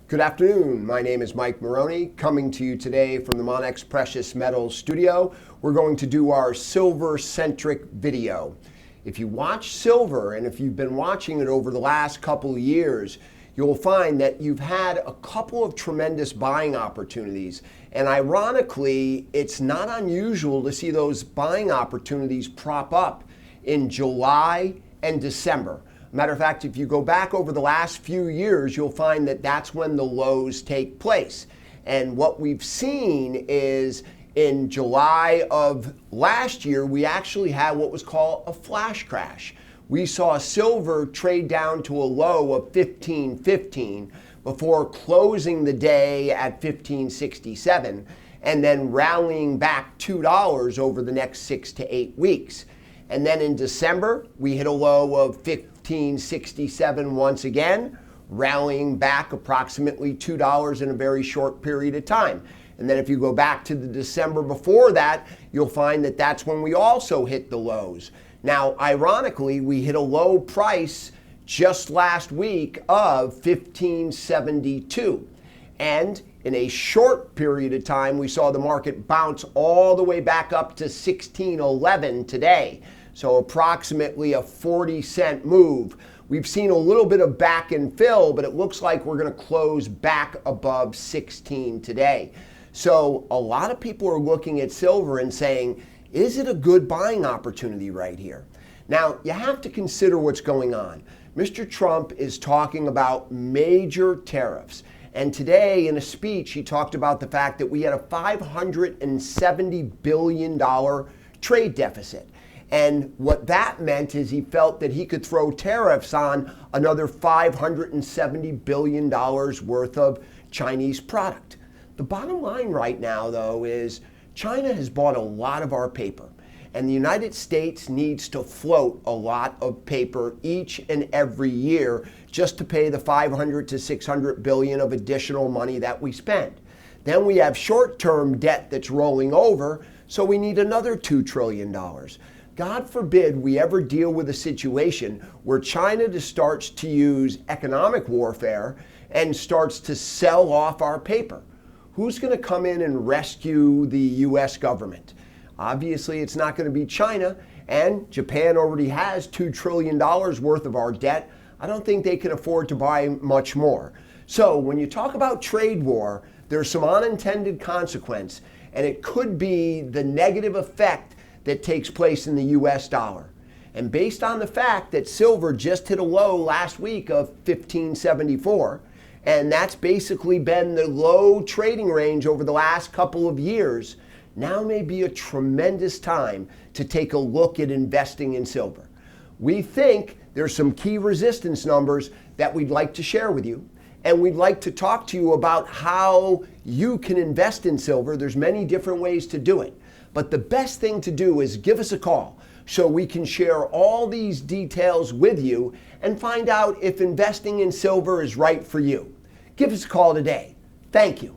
Good afternoon. My name is Mike Maroney, coming to you today from the Monex Precious Metals studio. We're going to do our Silver Centric video. If you watch silver, and if you've been watching it over the last couple of years, you'll find that you've had a couple of tremendous buying opportunities. And ironically, it's not unusual to see those buying opportunities prop up in July and December. Matter of fact, if you go back over the last few years, you'll find that that's when the lows take place. And what we've seen is in July of last year, we actually had what was called a flash crash. We saw silver trade down to a low of 15.15 before closing the day at 15.67 and then rallying back $2 over the next 6 to 8 weeks. And then in December, we hit a low of 15.67 once again, rallying back approximately $2 in a very short period of time. And then if you go back to the December before that, you'll find that that's when we also hit the lows. Now, ironically, we hit a low price just last week of 15.72. And in a short period of time, we saw the market bounce all the way back up to 16.11 today. So approximately a 40-cent move. We've seen a little bit of back and fill, but it looks like we're going to close back above 16 today. So a lot of people are looking at silver and saying, is it a good buying opportunity right here? Now, you have to consider what's going on. Mr. Trump is talking about major tariffs. And today in a speech, he talked about the fact that we had a $570 billion trade deficit. And what that meant is he felt that he could throw tariffs on another $570 billion worth of Chinese product. The bottom line right now, though, is China has bought a lot of our paper. And the United States needs to float a lot of paper each and every year just to pay the 500 to 600 billion of additional money that we spend. Then we have short-term debt that's rolling over, so we need another $2 trillion. God forbid we ever deal with a situation where China just starts to use economic warfare and starts to sell off our paper. Who's going to come in and rescue the U.S. government? Obviously, it's not going to be China, and Japan already has $2 trillion worth of our debt. I don't think they can afford to buy much more. So when you talk about trade war, there's some unintended consequence, and it could be the negative effect that takes place in the U.S. dollar. And based on the fact that silver just hit a low last week of 15.74, and that's basically been the low trading range over the last couple of years, now may be a tremendous time to take a look at investing in silver. We think there's some key resistance numbers that we'd like to share with you, and we'd like to talk to you about how you can invest in silver. There's many different ways to do it, but the best thing to do is give us a call so we can share all these details with you and find out if investing in silver is right for you. Give us a call today. Thank you.